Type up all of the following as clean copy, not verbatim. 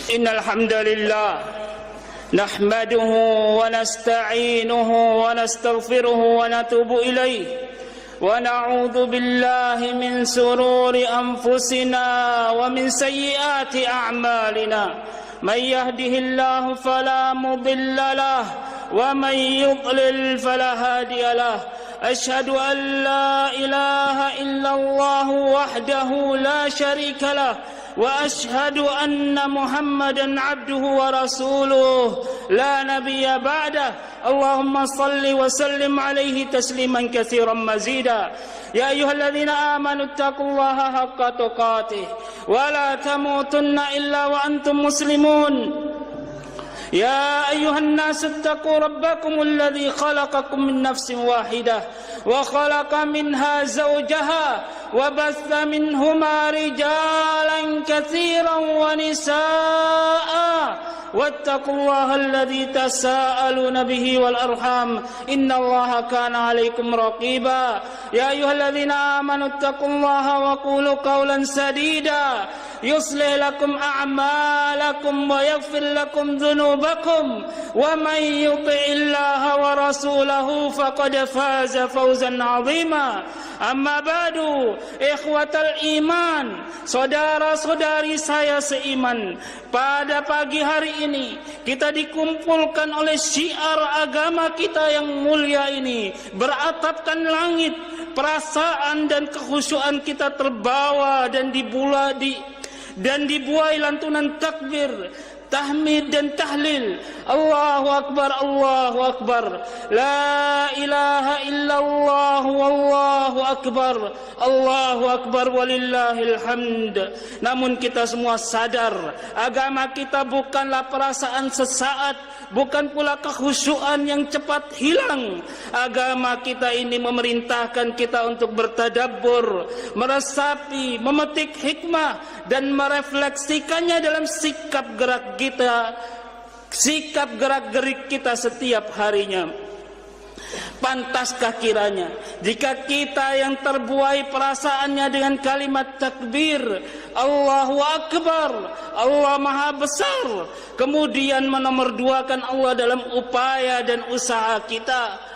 Innal hamdalillah nahmaduhu wa nasta'inuhu wa nastaghfiruhu wa natubu ilayh wa na'udzu billahi min sururi anfusina wa min sayyiati a'malina may yahdihillahu fala mudilla lahu wa may yudlil fala hadiya lahu ashhadu an la ilaha illallah wahdahu la syarika lahu وأشهد أن محمدا عبده ورسوله لا نبي بعده اللهم صل وسلم عليه تسليما كثيرا مزيدا يا أيها الذين آمنوا اتقوا الله حق تقاته ولا تموتن إلا وأنتم مسلمون يا أيها الناس اتقوا ربكم الذي خلقكم من نفس واحدة وخلق منها زوجها وبث منهما رجالا كثيرا ونساء واتقوا الله الذي تساءلون به والأرحام إن الله كان عليكم رقيبا يا أيها الذين آمنوا اتقوا الله وقولوا قولا سديدا يصلح لكم أعمالكم ويغفر لكم ذنوبكم ومن يطع الله ورسوله فقد فاز فوزا عظيما أما بعد إخوة الإيمان saudara-saudari saya seiman, pada pagi hari ini kita dikumpulkan oleh syiar agama kita yang mulia ini, beratapkan langit. Perasaan dan kekhusyuan kita terbawa dan dibuai lantunan takbir, tahmid dan tahlil. Allahu Akbar, Allahu Akbar, la ilaha illallah, wallahu akbar, Allahu Akbar, walillahil hamd. Namun kita semua sadar, agama kita bukanlah perasaan sesaat, bukan pula kekhusyuan yang cepat hilang. Agama kita ini memerintahkan kita untuk bertadabbur, meresapi, memetik hikmah dan merefleksikannya dalam sikap gerak kita, sikap gerak-gerik kita setiap harinya. Pantaskah kiranya jika kita yang terbuai perasaannya dengan kalimat takbir, Allahu Akbar, Allah Maha Besar, kemudian menomorduakan Allah dalam upaya dan usaha kita.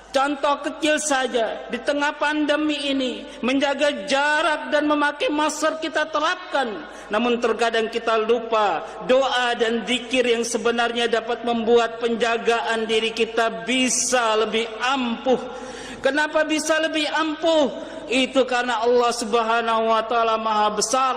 Contoh kecil saja, di tengah pandemi ini, menjaga jarak dan memakai masker kita terapkan. Namun terkadang kita lupa doa dan zikir yang sebenarnya dapat membuat penjagaan diri kita bisa lebih ampuh. Kenapa bisa lebih ampuh? Itu karena Allah Subhanahu wa taala Maha Besar.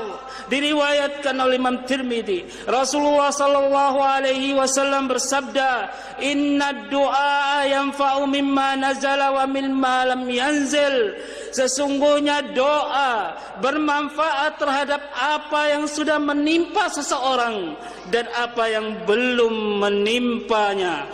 Diriwayatkan oleh Imam Tirmidzi, Rasulullah sallallahu alaihi wasallam bersabda, "Inna du'a yanfa'u mimma nazala wa mimma lam yanzil." Sesungguhnya doa bermanfaat terhadap apa yang sudah menimpa seseorang dan apa yang belum menimpanya.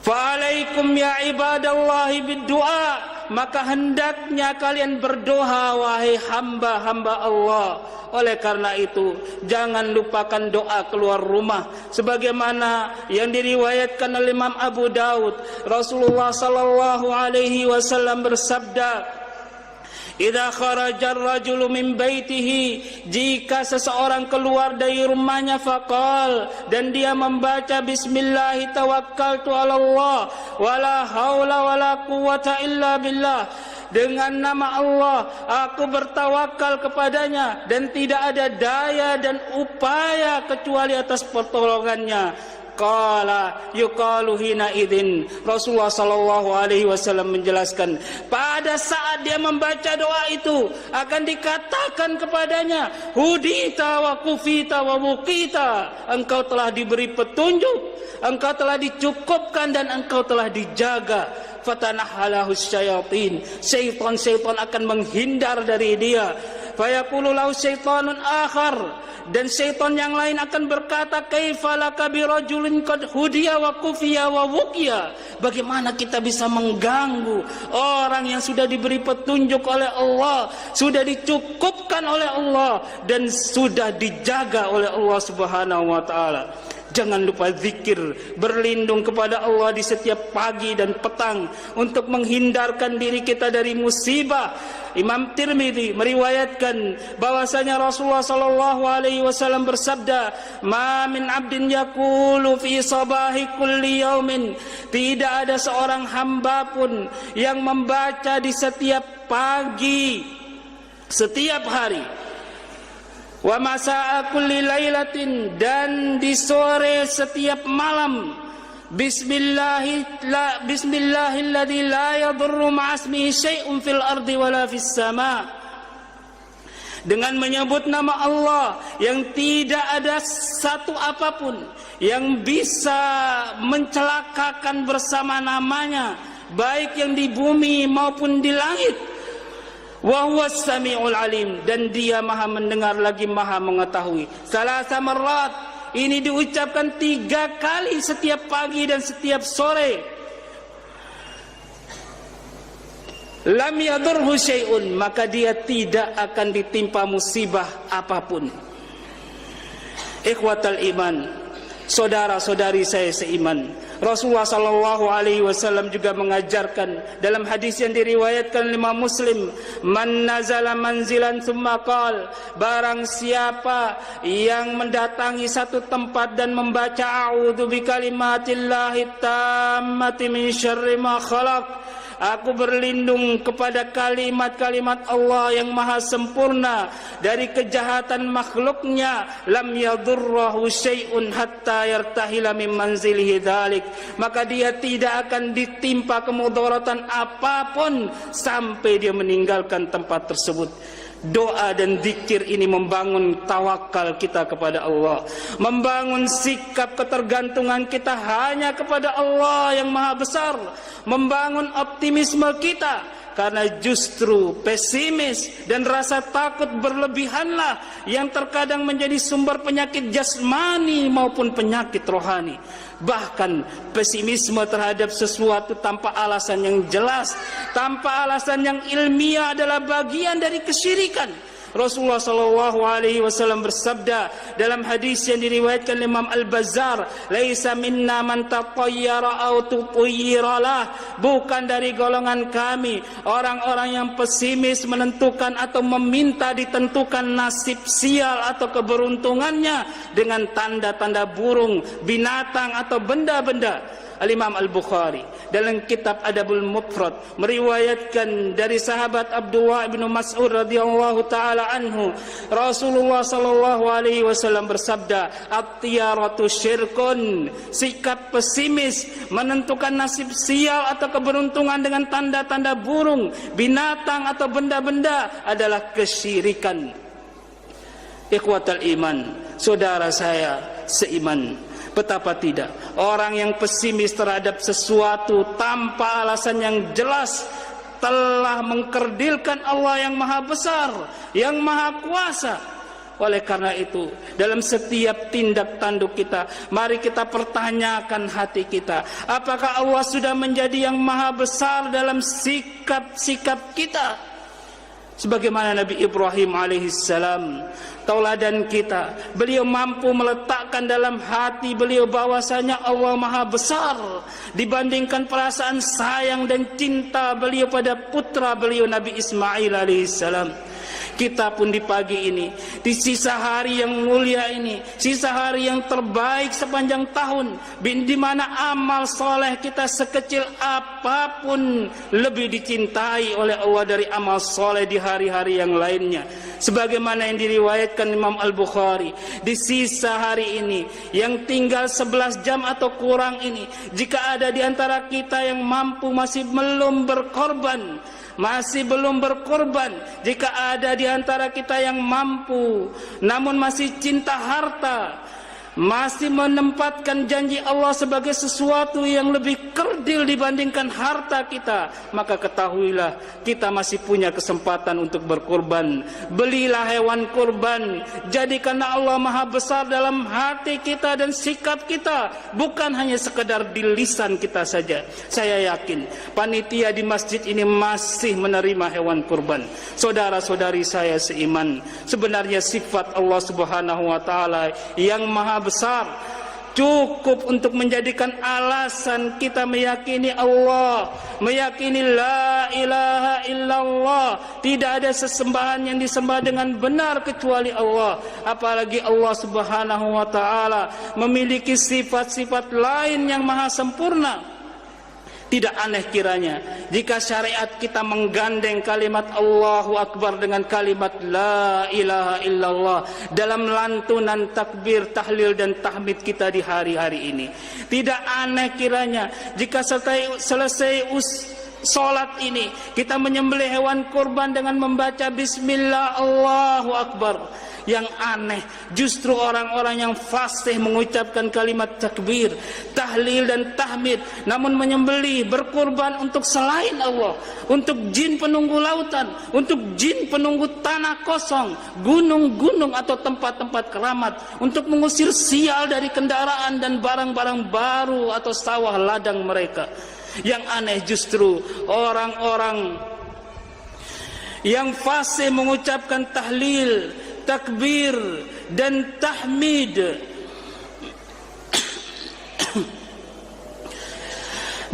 Fa'alaikum ya ibadallahi bid-du'a, maka hendaknya kalian berdoa wahai hamba-hamba Allah. Oleh karena itu, jangan lupakan doa keluar rumah sebagaimana yang diriwayatkan oleh Imam Abu Daud. Rasulullah sallallahu alaihi wasallam bersabda, "Idza kharaja ar-rajulu min baitihi," jika seseorang keluar dari rumahnya, faqal, dan dia membaca bismillah tawakkaltu 'ala Allah wala haula wala quwwata illa billah, dengan nama Allah aku bertawakal kepadanya dan tidak ada daya dan upaya kecuali atas pertolongannya. Qala yuqalu hina idzin, Rasulullah sallallahu alaihi wasallam menjelaskan, pada saat dia membaca doa itu akan dikatakan kepadanya, hudita wa kufita wa wuqita, engkau telah diberi petunjuk, engkau telah dicukupkan dan engkau telah dijaga. Fatanahalahu syayatin, syaitan akan menghindar dari dia. Fayaqulu lahu syaitanun akhar, dan syaitan yang lain akan berkata, kaifalaka birajulin qad hudiya wa kufiya wa wuqiya, bagaimana kita bisa mengganggu orang yang sudah diberi petunjuk oleh Allah, sudah dicukupkan oleh Allah dan sudah dijaga oleh Allah Subhanahu wa taala. Jangan lupa zikir, berlindung kepada Allah di setiap pagi dan petang untuk menghindarkan diri kita dari musibah. Imam Tirmidzi meriwayatkan bahwasanya Rasulullah sallallahu alaihi wasallam bersabda, "Ma min 'abdin yaqulu fi sabahi kulli yaumin." Tidak ada seorang hamba pun yang membaca di setiap pagi, setiap hari, wa masa'a kulli lailatin, dan di sore setiap malam, Bismillahilladzi la yadurru ma'asmihi syai'un fil ardi wala fis sama', dengan menyebut nama Allah yang tidak ada satu apapun yang bisa mencelakakan bersama namanya, baik yang di bumi maupun di langit. Wa huwas samiul alim, dan dia maha mendengar lagi maha mengetahui. Salasa marrat, ini diucapkan 3 kali setiap pagi dan setiap sore. Lam yadurhu syai'un, maka dia tidak akan ditimpa musibah apapun. Ikhwatal iman, saudara-saudari saya seiman, Rasulullah sallallahu alaihi wasallam juga mengajarkan dalam hadis yang diriwayatkan Imam Muslim, "Man nazala manzilan tsumma qala," barang siapa yang mendatangi satu tempat dan membaca a'udzu bikalimatillahi tammati min syarri ma khalaq, aku berlindung kepada kalimat-kalimat Allah yang maha sempurna dari kejahatan makhluknya, lam yadurrahu syai'un hatta yartahila min manzilihi dzalik, maka dia tidak akan ditimpa kemudaratan apapun sampai dia meninggalkan tempat tersebut. Doa dan zikir ini membangun tawakal kita kepada Allah, membangun sikap ketergantungan kita hanya kepada Allah yang maha besar, membangun optimisme kita, karena justru pesimis dan rasa takut berlebihanlah yang terkadang menjadi sumber penyakit jasmani maupun penyakit rohani. Bahkan pesimisme terhadap sesuatu tanpa alasan yang jelas, tanpa alasan yang ilmiah adalah bagian dari kesyirikan. Rasulullah sallallahu alaihi wasallam bersabda dalam hadis yang diriwayatkan Imam Al-Bazzar, "Laisa minna man tatayyara aw tutayyiralah," bukan dari golongan kami orang-orang yang pesimis menentukan atau meminta ditentukan nasib sial atau keberuntungannya dengan tanda-tanda burung, binatang atau benda-benda. Al-Imam Al-Bukhari dalam kitab Adabul Mufrad meriwayatkan dari sahabat Abdullah bin Mas'ud radhiyallahu taala anhu, Rasulullah sallallahu alaihi wasallam bersabda, "At-tiyaratu syirkun," sikap pesimis menentukan nasib sial atau keberuntungan dengan tanda-tanda burung, binatang atau benda-benda adalah kesyirikan. Ikhwatal iman, saudara saya seiman, betapa tidak orang yang pesimis terhadap sesuatu tanpa alasan yang jelas telah mengkerdilkan Allah yang maha besar, yang maha kuasa. Oleh karena itu, dalam setiap tindak tanduk kita, mari kita pertanyakan hati kita, apakah Allah sudah menjadi yang maha besar dalam sikap-sikap kita? Sebagaimana Nabi Ibrahim alaihissalam, tauladan kita, beliau mampu meletakkan dalam hati beliau bahwasanya Allah maha besar dibandingkan perasaan sayang dan cinta beliau pada putra beliau Nabi Ismail alaihissalam. Kita pun di pagi ini, di sisa hari yang mulia ini, sisa hari yang terbaik sepanjang tahun, di mana amal soleh kita sekecil apapun lebih dicintai oleh Allah dari amal soleh di hari-hari yang lainnya. Sebagaimana yang diriwayatkan Imam Al-Bukhari, di sisa hari ini yang tinggal 11 jam atau kurang ini, jika ada di antara kita yang mampu masih belum berkorban, jika ada di antara kita yang mampu namun masih cinta harta, masih menempatkan janji Allah sebagai sesuatu yang lebih kerdil dibandingkan harta kita, maka ketahuilah kita masih punya kesempatan untuk berkorban. Belilah hewan kurban, jadikanlah Allah maha besar dalam hati kita dan sikap kita, bukan hanya sekedar di lisan kita saja. Saya yakin panitia di masjid ini masih menerima hewan kurban. Saudara-saudari saya seiman, sebenarnya sifat Allah Subhanahu wa taala yang maha besar cukup untuk menjadikan alasan kita meyakini Allah, meyakini la ilaha illallah, tidak ada sesembahan yang disembah dengan benar kecuali Allah. Apalagi Allah Subhanahu wa taala memiliki sifat-sifat lain yang maha sempurna. Tidak aneh kiranya jika syariat kita menggandeng kalimat Allahu Akbar dengan kalimat La ilaha illallah dalam lantunan takbir, tahlil dan tahmid kita di hari-hari ini. Tidak aneh kiranya jika selesai salat ini kita menyembelih hewan kurban dengan membaca Bismillah Allahu Akbar. Yang aneh justru orang-orang yang fasih mengucapkan kalimat takbir, tahlil dan tahmid, namun menyembelih berkurban untuk selain Allah, untuk jin penunggu lautan, untuk jin penunggu tanah kosong, gunung-gunung atau tempat-tempat keramat, untuk mengusir sial dari kendaraan dan barang-barang baru atau sawah ladang mereka. Yang aneh justru orang-orang yang fasih mengucapkan tahlil, takbir dan tahmid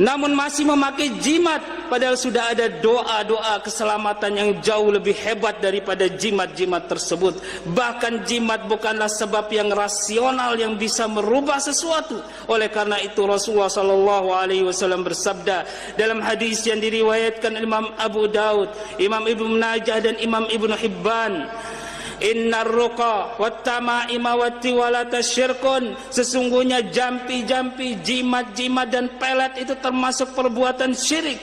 namun masih memakai jimat, padahal sudah ada doa-doa keselamatan yang jauh lebih hebat daripada jimat-jimat tersebut. Bahkan jimat bukanlah sebab yang rasional yang bisa merubah sesuatu. Oleh karena itu Rasulullah SAW bersabda dalam hadis yang diriwayatkan Imam Abu Daud, Imam Ibnu Majah dan Imam Ibnu Hibban, Innar ruqa wat tamaima wat tiwalata syirkun, sesungguhnya jampi-jampi, jimat-jimat dan pelet itu termasuk perbuatan syirik.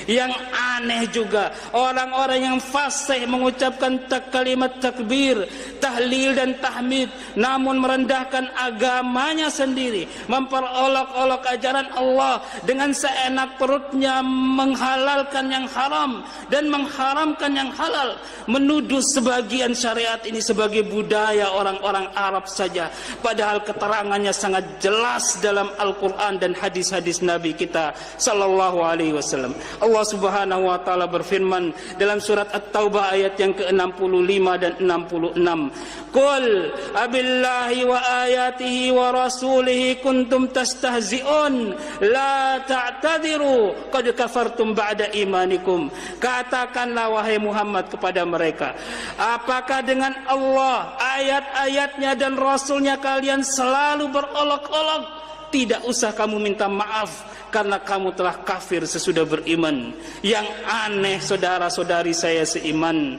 Yang aneh juga orang-orang yang fasih mengucapkan kalimat takbir, tahlil dan tahmid namun merendahkan agamanya sendiri, memperolok-olok ajaran Allah dengan seenak perutnya, menghalalkan yang haram dan mengharamkan yang halal, menuduh sebagian syariat ini sebagai budaya orang-orang Arab saja, padahal keterangannya sangat jelas dalam Al-Quran dan hadis-hadis Nabi kita sallallahu alaihi wasallam. Allah Subhanahu wa taala berfirman dalam surat At-Taubah ayat yang ke-65 dan 66. Qul abillahi wa ayatihi wa rasulihi kuntum tastahzi'un la ta'tadiru qad kafartum ba'da imanikum. Katakanlah wahai Muhammad kepada mereka, apakah dengan Allah, ayat-ayatnya dan rasulnya kalian selalu berolok-olok? Tidak usah kamu minta maaf karena kamu telah kafir sesudah beriman. Yang aneh saudara-saudari saya seiman,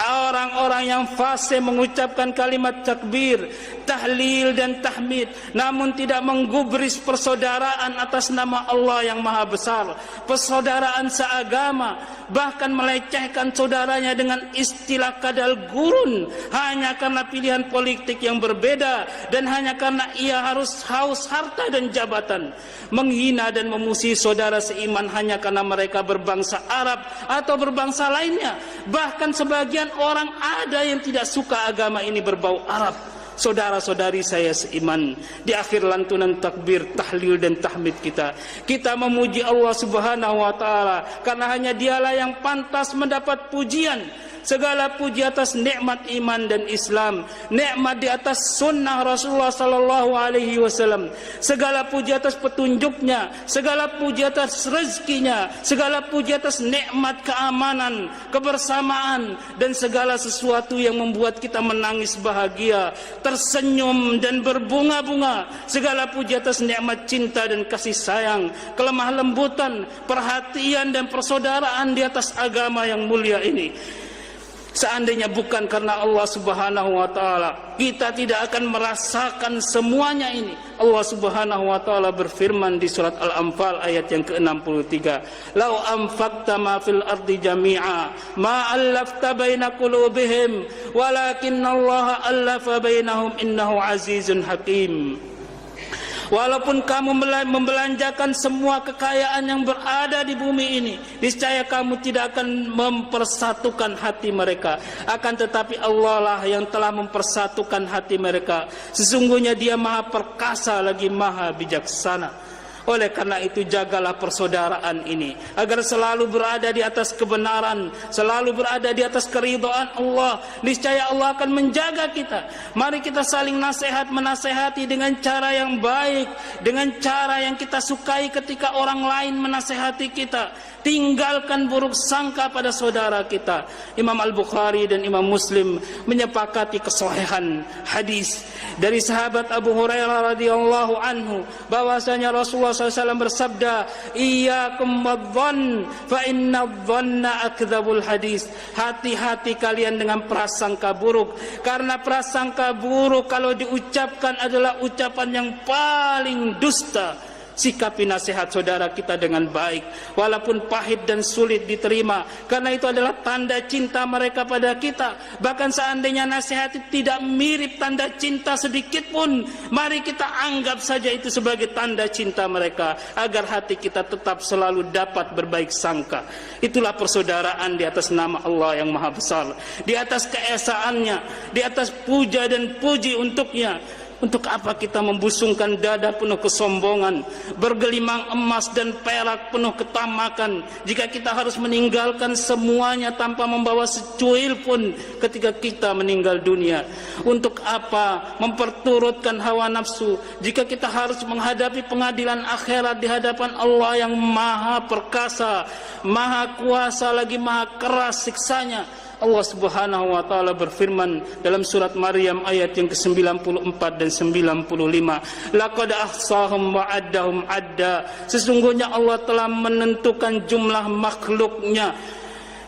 orang-orang yang fasih mengucapkan kalimat takbir, tahlil dan tahmid namun tidak menggubris persaudaraan atas nama Allah yang maha besar, persaudaraan seagama, bahkan melecehkan saudaranya dengan istilah kadal gurun hanya karena pilihan politik yang berbeda dan hanya karena ia harus haus harta dan jabatan, menghina dan memusuhi saudara seiman hanya karena mereka berbangsa Arab atau berbangsa lainnya. Bahkan sebagian orang ada yang tidak suka agama ini berbau Arab. Saudara-saudari saya seiman, di akhir lantunan takbir, tahlil dan tahmid kita memuji Allah Subhanahu wa taala karena hanya Dialah yang pantas mendapat pujian. Segala puji atas nikmat iman dan Islam, nikmat di atas sunnah Rasulullah sallallahu alaihi wasallam, segala puji atas petunjuknya, segala puji atas rezekinya, segala puji atas nikmat keamanan, kebersamaan dan segala sesuatu yang membuat kita menangis bahagia, tersenyum dan berbunga-bunga. Segala puji atas nikmat cinta dan kasih sayang, kelemah lembutan, perhatian dan persaudaraan di atas agama yang mulia ini. Seandainya bukan karena Allah Subhanahu wa taala, kita tidak akan merasakan semuanya ini. Allah Subhanahu wa taala berfirman di surat Al-Anfal ayat yang ke-63, "Lau anfaqta ma fil ardi jami'a ma allafta baina qulubihim walakinallaha allafa bainahum innahu azizun hakim." Walaupun kamu membelanjakan semua kekayaan yang berada di bumi ini, niscaya kamu tidak akan mempersatukan hati mereka. Akan tetapi Allah lah yang telah mempersatukan hati mereka. Sesungguhnya Dia maha perkasa lagi maha bijaksana. Oleh karena itu jagalah persaudaraan ini agar selalu berada di atas kebenaran, selalu berada di atas keridhaan Allah. Niscaya Allah akan menjaga kita. Mari kita saling menasehati dengan cara yang baik, dengan cara yang kita sukai ketika orang lain menasehati kita. Tinggalkan buruk sangka pada saudara kita. Imam Al-Bukhari dan Imam Muslim menyepakati kesahihan hadis dari sahabat Abu Hurairah radhiyallahu anhu bahwasanya Rasulullah SAW bersabda, "Iyyakum wadh-dhann fa inna adh-dhanna akdzabul hadis." Hati-hati kalian dengan prasangka buruk, karena prasangka buruk kalau diucapkan adalah ucapan yang paling dusta. Sikapi nasihat saudara kita dengan baik, walaupun pahit dan sulit diterima, karena itu adalah tanda cinta mereka pada kita. Bahkan seandainya nasihat itu tidak mirip tanda cinta sedikit pun, mari kita anggap saja itu sebagai tanda cinta mereka, agar hati kita tetap selalu dapat berbaik sangka. Itulah persaudaraan di atas nama Allah yang Maha Besar, di atas keesaannya, di atas puja dan puji untuknya. Untuk apa kita membusungkan dada penuh kesombongan, bergelimang emas dan perak penuh ketamakan, jika kita harus meninggalkan semuanya tanpa membawa secuil pun ketika kita meninggal dunia? Untuk apa memperturutkan hawa nafsu jika kita harus menghadapi pengadilan akhirat di hadapan Allah yang Maha Perkasa, Maha Kuasa, lagi Maha keras siksanya? Allah Subhanahu wa taala berfirman dalam surat Maryam ayat yang ke-94 dan 95, laqad ahsahum wa addahum adda. Sesungguhnya Allah telah menentukan jumlah makhluknya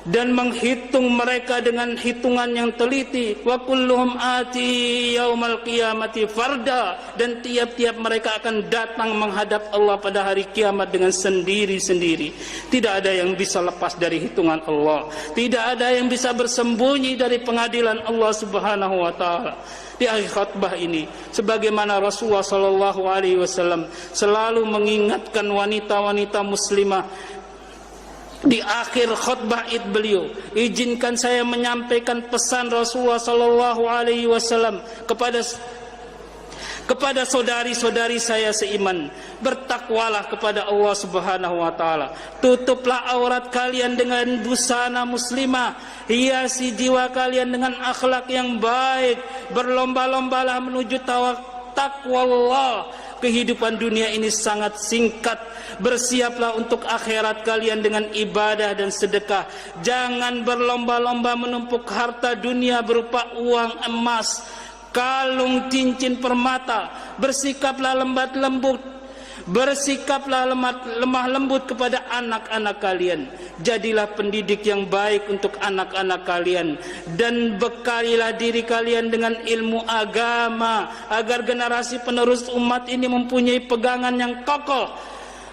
dan menghitung mereka dengan hitungan yang teliti. Wa kulluhum ati yaumal qiyamati farda. Dan tiap-tiap mereka akan datang menghadap Allah pada hari kiamat dengan sendiri-sendiri. Tidak ada yang bisa lepas dari hitungan Allah, tidak ada yang bisa bersembunyi dari pengadilan Allah Subhanahu wa taala. Di akhir khutbah ini, sebagaimana Rasulullah sallallahu alaihi wasallam selalu mengingatkan wanita-wanita muslimah, di akhir khutbah id beliau, izinkan saya menyampaikan pesan Rasulullah sallallahu alaihi wasallam kepada saudari-saudari saya seiman. Bertakwalah kepada Allah Subhanahu wa taala. Tutuplah aurat kalian dengan busana muslimah, hiasi jiwa kalian dengan akhlak yang baik. Berlomba-lombalah menuju takwa Allah. Kehidupan dunia ini sangat singkat. Bersiaplah untuk akhirat kalian dengan ibadah dan sedekah. Jangan berlomba-lomba menumpuk harta dunia berupa uang, emas, kalung, cincin, permata. Bersikaplah lemah lembut kepada anak-anak kalian. Jadilah pendidik yang baik untuk anak-anak kalian, dan bekalilah diri kalian dengan ilmu agama agar generasi penerus umat ini mempunyai pegangan yang kokoh.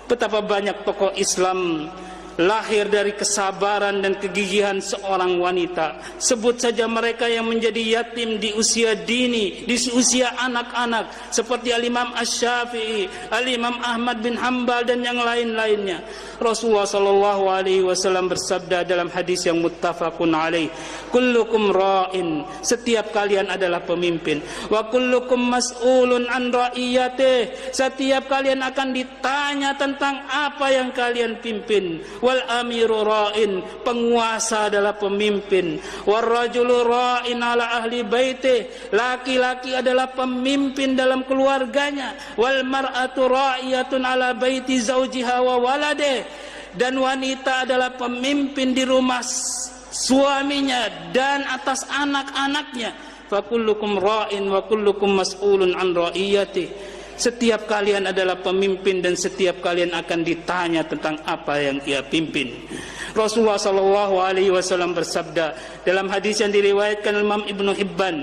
Betapa banyak tokoh Islam lahir dari kesabaran dan kegigihan seorang wanita. Sebut saja mereka yang menjadi yatim di usia dini, di usia anak-anak, seperti Al-Imam Asy-Syafi'i, Al-Imam Ahmad bin Hanbal dan yang lain-lainnya. Rasulullah sallallahu alaihi wasallam bersabda dalam hadis yang muttafaqun alaih, kullukum ra'in, setiap kalian adalah pemimpin, wa kullukum mas'ulun an ra'iyatih, setiap kalian akan ditanya tentang apa yang kalian pimpin. Wal amiru ra'in, penguasa adalah pemimpin. War rajulu ra'in ala ahli baitih, laki-laki adalah pemimpin dalam keluarganya. Wal mar'atu ra'iyatun ala baiti zaujiha wa waladih, dan wanita adalah pemimpin di rumah suaminya dan atas anak-anaknya. Fa kullukum ra'in wa kullukum mas'ulun an ra'iyatih. Setiap kalian adalah pemimpin dan setiap kalian akan ditanya tentang apa yang ia pimpin. Rasulullah sallallahu alaihi wasallam bersabda dalam hadis yang diriwayatkan Imam Ibnu Hibban,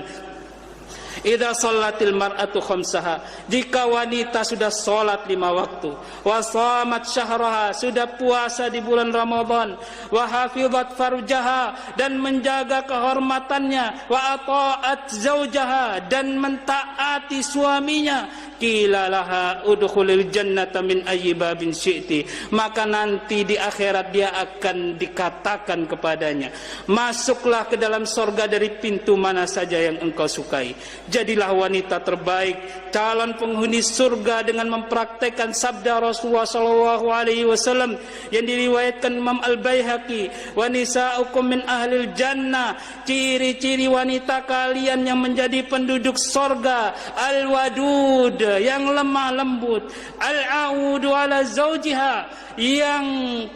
idza shallatil mar'atu khamsaha, jika wanita sudah salat 5 waktu, wa shamat syahraha, sudah puasa di bulan Ramadan, wa hafizat farjaha, dan menjaga kehormatannya, wa ata'at zaujaha, dan mentaati suaminya, qila laha udkhulil jannata min ayyi babin syi'ti, maka nanti di akhirat dia akan dikatakan kepadanya, masuklah ke dalam sorga dari pintu mana saja yang engkau sukai. Jadilah wanita terbaik, calon penghuni surga dengan mempraktekkan sabda Rasulullah SAW yang diriwayatkan Imam Al-Baihaqi, wa nisa'ukum min ahlil jannah, ciri-ciri wanita kalian yang menjadi penduduk sorga, al-wadud, yang lemah lembut, al-audu ala zaujiha, yang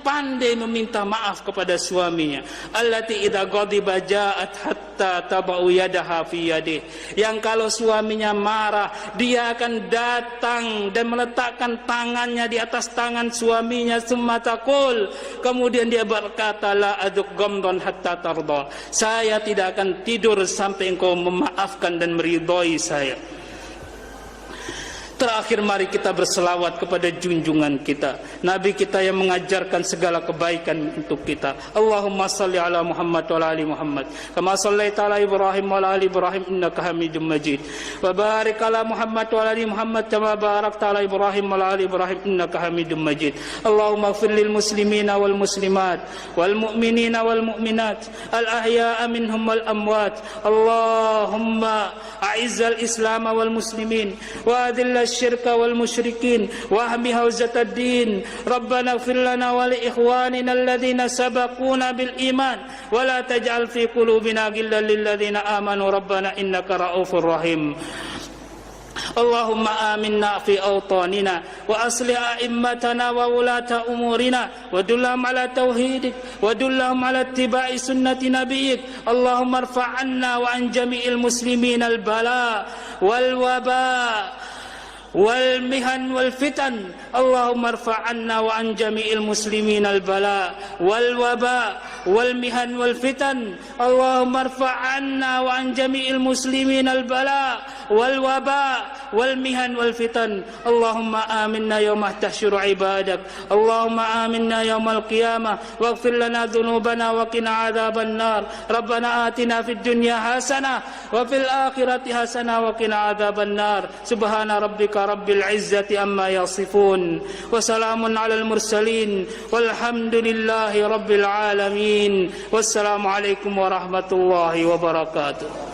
pandai meminta maaf kepada suaminya, allati idza ghadiba ja'at hatta tabau yadaha fi yadih, yang kalau suaminya marah dia akan datang dan meletakkan tangannya di atas tangan suaminya, summa taqul, kemudian dia berkata, la aduk ghamdan hatta tarda, saya tidak akan tidur sampai engkau memaafkan dan meridhoi saya. Terakhir mari kita berselawat kepada junjungan kita, Nabi kita yang mengajarkan segala kebaikan untuk kita. Allahumma salli ala Muhammad wa ala ali Muhammad kama sallaita ala Ibrahim wa ala ali Ibrahim innaka Hamidum Majid, wa barik ala Muhammad wa ala ali Muhammad kama barakta ala Ibrahim wa ala ali Ibrahim innaka Hamidum Majid. Allahumma ighfir lil muslimina wal muslimat wal mu'minina wal mu'minat al ahya'a minhum wal amwat. Allahumma a'izzal Islam wal muslimin wa adhil الشرك والمشركين واهم حوزة الدين. ربنا اغفر لنا ولإخواننا الذين سبقونا بالإيمان ولا تجعل في قلوبنا غلا للذين آمنوا ربنا إنك رؤوف رحيم. اللهم آمنا في أوطاننا وأصلح أئمتنا وولاة أمورنا ودلهم على توحيدك ودلهم على اتباع سنة نبيك. اللهم ارفع عنا وعن جميع المسلمين البلاء والوباء والمهن والفتن. اللهم ارفع عنا وعن جميع المسلمين البلاء والوباء والمهن والفتن. اللهم ارفع عنا وعن جميع المسلمين البلاء والوباء والمهن والفتن. اللهم آمنا يوم تحشر عبادك. اللهم آمنا يوم القيامة واغفر لنا ذنوبنا وقنا عذاب النار. ربنا آتنا في الدنيا حسنة وفي الآخرة حسنة وقنا عذاب النار. سبحان ربك رب العزة عما يصفون وسلام على المرسلين والحمد لله رب العالمين. والسلام عليكم ورحمة الله وبركاته.